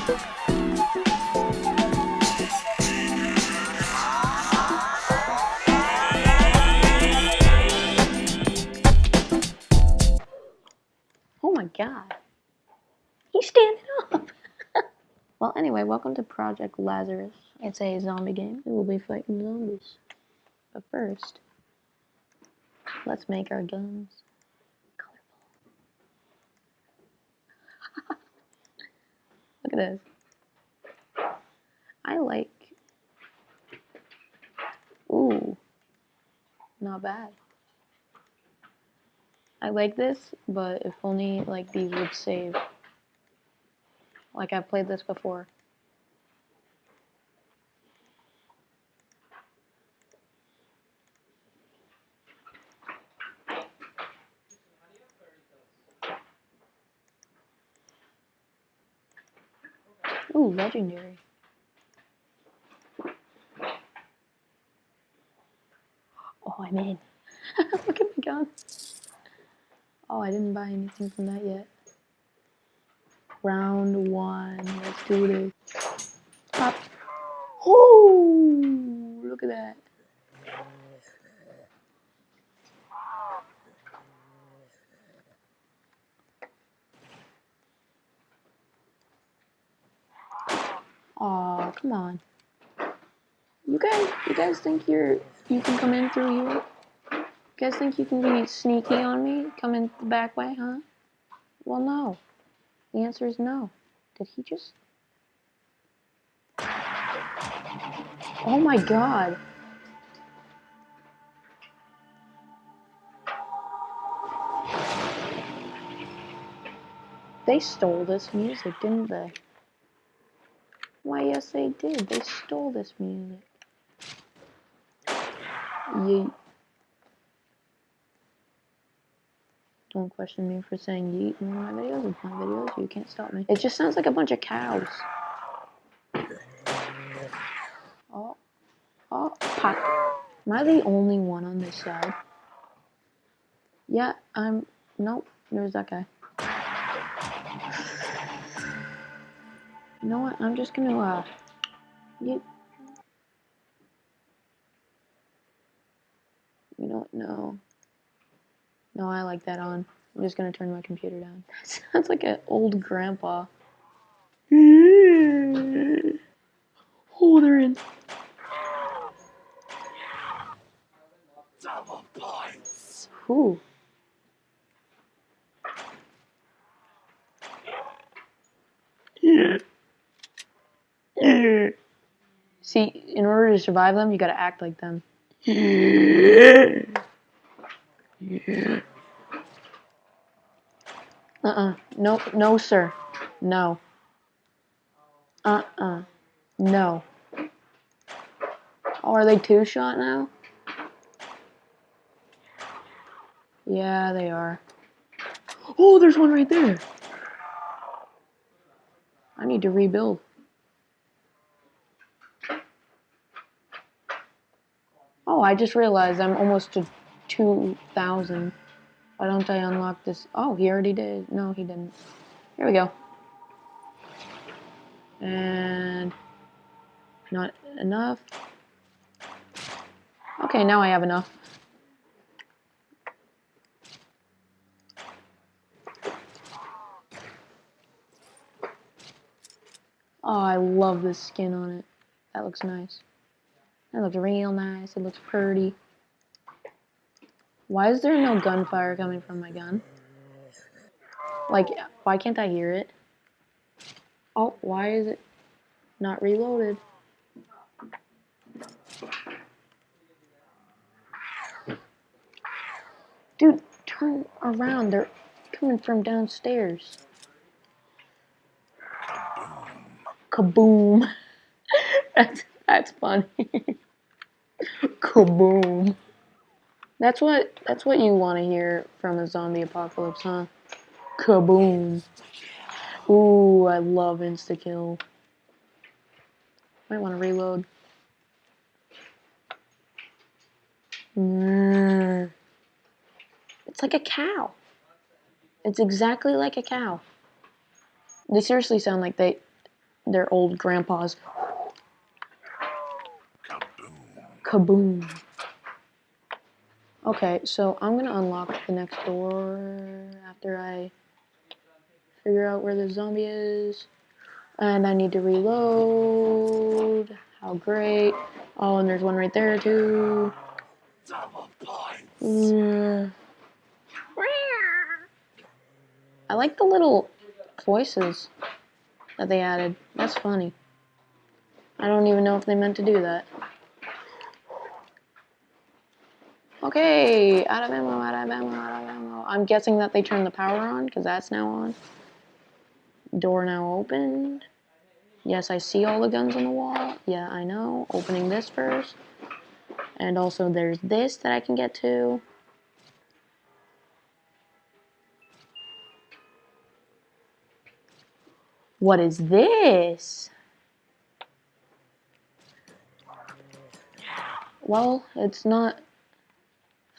Oh my god. He's standing up. Well, anyway, welcome to Project Lazarus. It's a zombie game. We will be fighting zombies. But first, let's make our guns colorful. Look at this. I like... Ooh. Not bad. I like this, but if only like these would save. Like I've played this before. Ooh, legendary. Oh, I'm in. Look at my gun. Oh, I didn't buy anything from that yet. Round one. Let's do this. Pop. Oh, look at that. Aw, come on. You guys think you can come in through here? You guys think you can be sneaky on me? Come in the back way, huh? Well, no. The answer is no. Did he just... Oh my god. They stole this music, didn't they? Why, yes they did. They stole this music. Yeet. Don't question me for saying yeet in my videos. It's my videos. You can't stop me. It just sounds like a bunch of cows. Oh. Oh. Pop. Am I the only one on this side? Yeah, I'm... Nope. There's that guy. You know what? I'm just gonna, You know what? No. No, I like that on. I'm just gonna turn my computer down. That sounds like an old grandpa. Oh, they're in. Double points. Whew. See, in order to survive them, you gotta act like them. No, no, sir. No. No. Oh, are they two-shot now? Yeah, they are. Oh, there's one right there. I need to rebuild. Oh, I just realized I'm almost to 2,000. Why don't I unlock this? Oh, he already did. No, he didn't. Here we go. And... not enough. Okay, now I have enough. Oh, I love this skin on it. That looks nice. That looks real nice. It looks pretty. Why is there no gunfire coming from my gun? Like, why can't I hear it? Oh, why is it not reloaded? Dude, turn around. They're coming from downstairs. Kaboom. That's funny. Kaboom. That's what you want to hear from a zombie apocalypse, huh? Kaboom. Ooh, I love insta-kill. Might want to reload. It's like a cow. It's exactly like a cow. They seriously sound like they their old grandpas. Kaboom. Okay, so I'm gonna unlock the next door after I figure out where the zombie is. And I need to reload. How great. Oh, and there's one right there too. I like the little voices that they added. That's funny. I don't even know if they meant to do that. Okay, out of ammo, out of ammo, out of ammo. I'm guessing that they turned the power on, because that's now on. Door now opened. Yes, I see all the guns on the wall. Yeah, I know. Opening this first. And also there's this that I can get to. What is this? Well, it's not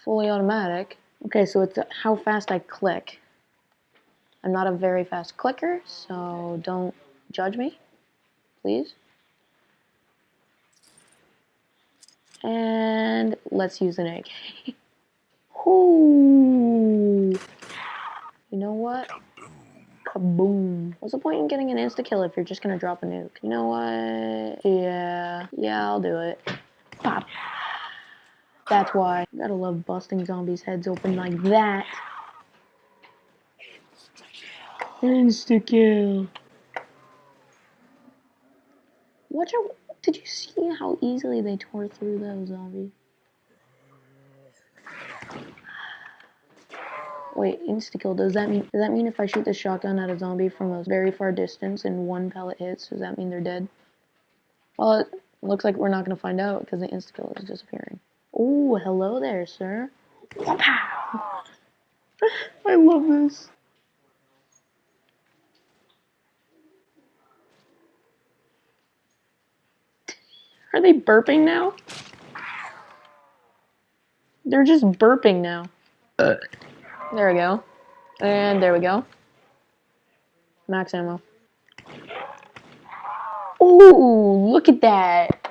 fully automatic. Okay, so it's how fast I click. I'm not a very fast clicker, so don't judge me, please. And let's use an egg. Ooh. You know what? Kaboom. What's the point in getting an insta-kill if you're just gonna drop a nuke? You know what? Yeah, I'll do it. Pop. That's why. Gotta love busting zombies' heads open like that. Insta-kill. Did you see how easily they tore through those zombies? Wait, insta-kill, does that mean if I shoot the shotgun at a zombie from a very far distance and one pellet hits, does that mean they're dead? Well, it looks like we're not gonna find out because the insta-kill is disappearing. Oh, hello there, sir. I love this. Are they burping now? They're just burping now. There we go. And there we go. Max ammo. Ooh, look at that.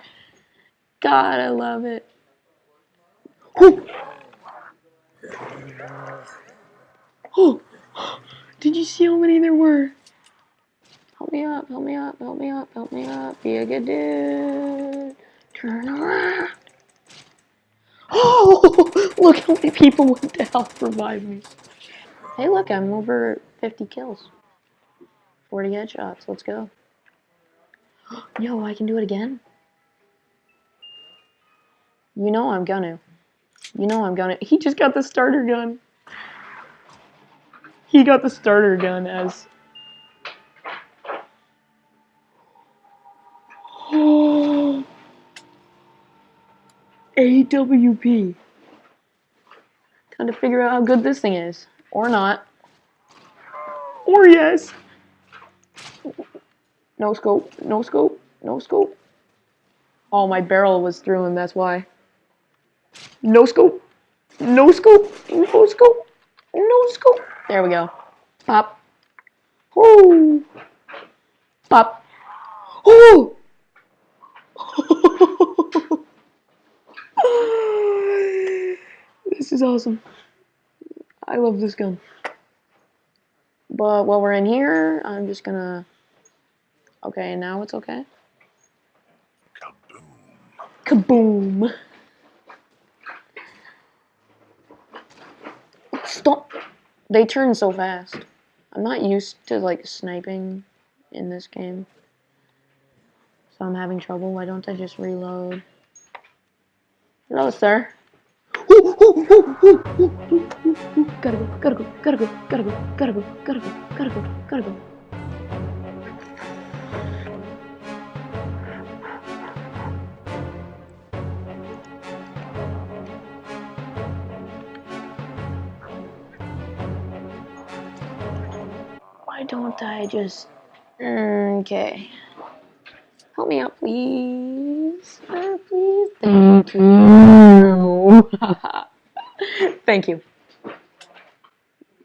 God, I love it. Oh, did you see how many there were? Help me up, help me up, help me up, help me up. Be a good dude. Turn around. Oh, look how many people went to help revive me. Hey, look, I'm over 50 kills. 40 headshots, let's go. Yo, I can do it again? You know I'm gonna. You know I'm gonna. He just got the starter gun. He got the starter gun as... Oh, AWP. Time to figure out how good this thing is. Or not. Or yes. No scope, no scope, no scope. Oh, my barrel was through him, that's why. No scope, no scope, no scope, no scope. There we go. Pop. Oh. Pop. Oh. This is awesome. I love this gun. But while we're in here, I'm just gonna... Okay, now it's okay. Kaboom. Stop. They turn so fast. I'm not used to, like, sniping in this game. So I'm having trouble. Why don't I just reload? Hello, sir. Gotta go, gotta go, gotta go, gotta go, gotta go, gotta go, gotta go, gotta go. Why don't I just... Okay. Help me out, please. Please. Thank you. Thank you.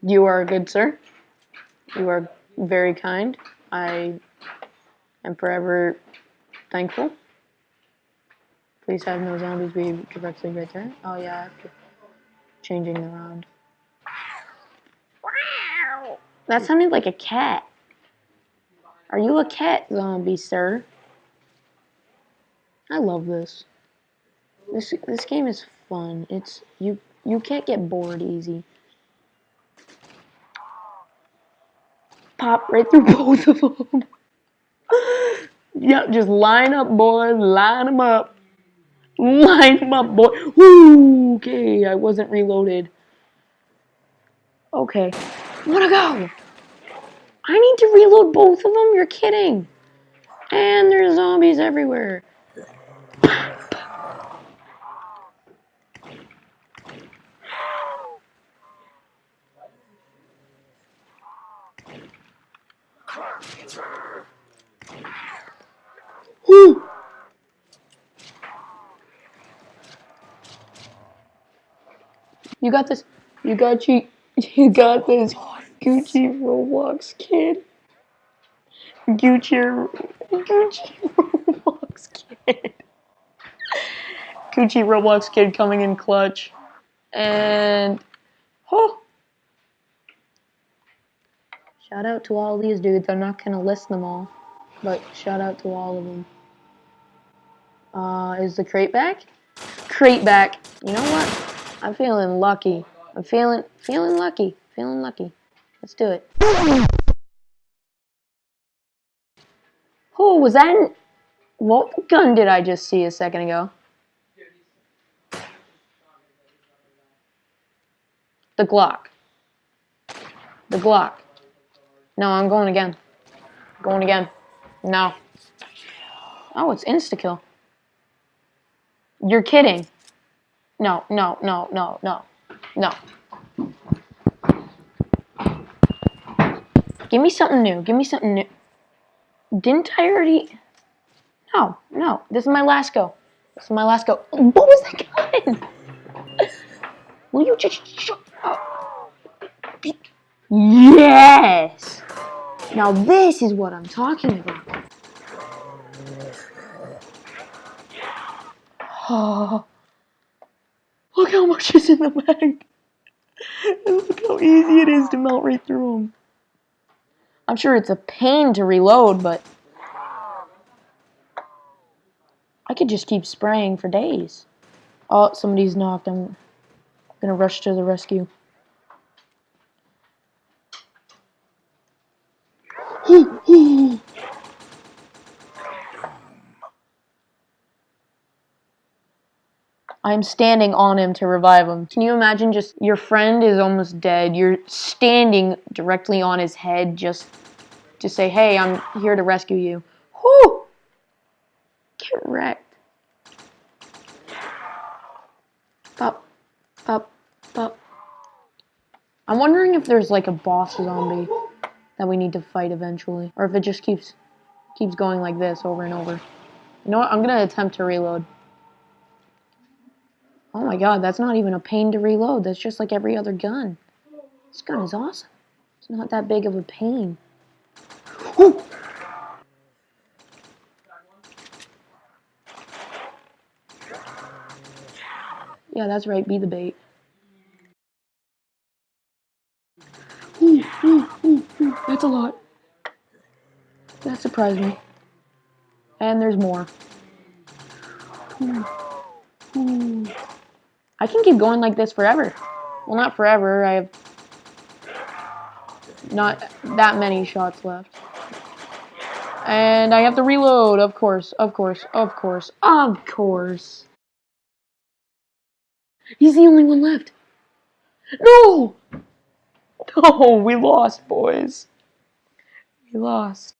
You are a good sir. You are very kind. I and forever thankful. Please have no zombies be directly right there. Oh yeah, I have to changing around. That sounded like a cat. Are you a cat zombie, sir? I love this. This game is fun. It's you can't get bored easy. Pop right through both of them. Yep, just line up, boys. Line them up. Line them up, boy. Woo! Okay, I wasn't reloaded. Okay. Wanna go? I need to reload both of them? You're kidding. And there's zombies everywhere. Woo! You got this. You got this. Gucci Roblox kid. Gucci Roblox kid. Gucci Roblox kid coming in clutch. And oh, shout out to all these dudes. I'm not gonna list them all, but shout out to all of them. Is the crate back? Crate back. You know what? I'm feeling lucky. I'm feeling lucky. Feeling lucky. Let's do it. Oh, was that? What gun did I just see a second ago? The Glock. The Glock. No, I'm going again. Going again. No. Oh, it's insta-kill. You're kidding. No. No. Give me something new. Give me something new. Didn't I already? No. This is my last go. This is my last go. What was that gun? Will you just shut up? Yes! Now this is what I'm talking about. Oh, look how much is in the bag. Look how easy it is to melt right through them. I'm sure it's a pain to reload, but I could just keep spraying for days. Oh, somebody's knocked. I'm gonna rush to the rescue. I'm standing on him to revive him. Can you imagine just your friend is almost dead. You're standing directly on his head just to say, hey, I'm here to rescue you. Whew! Get wrecked. Pop. I'm wondering if there's like a boss zombie that we need to fight eventually. Or if it just keeps going like this over and over. You know what? I'm gonna attempt to reload. Oh my god, that's not even a pain to reload. That's just like every other gun. This gun is awesome. It's not that big of a pain. Ooh. Yeah, that's right. Be the bait. That's a lot. That surprised me. And there's more. I can keep going like this forever. Well, not forever. I have not that many shots left. And I have to reload, of course. He's the only one left. No! No, we lost, boys. We lost.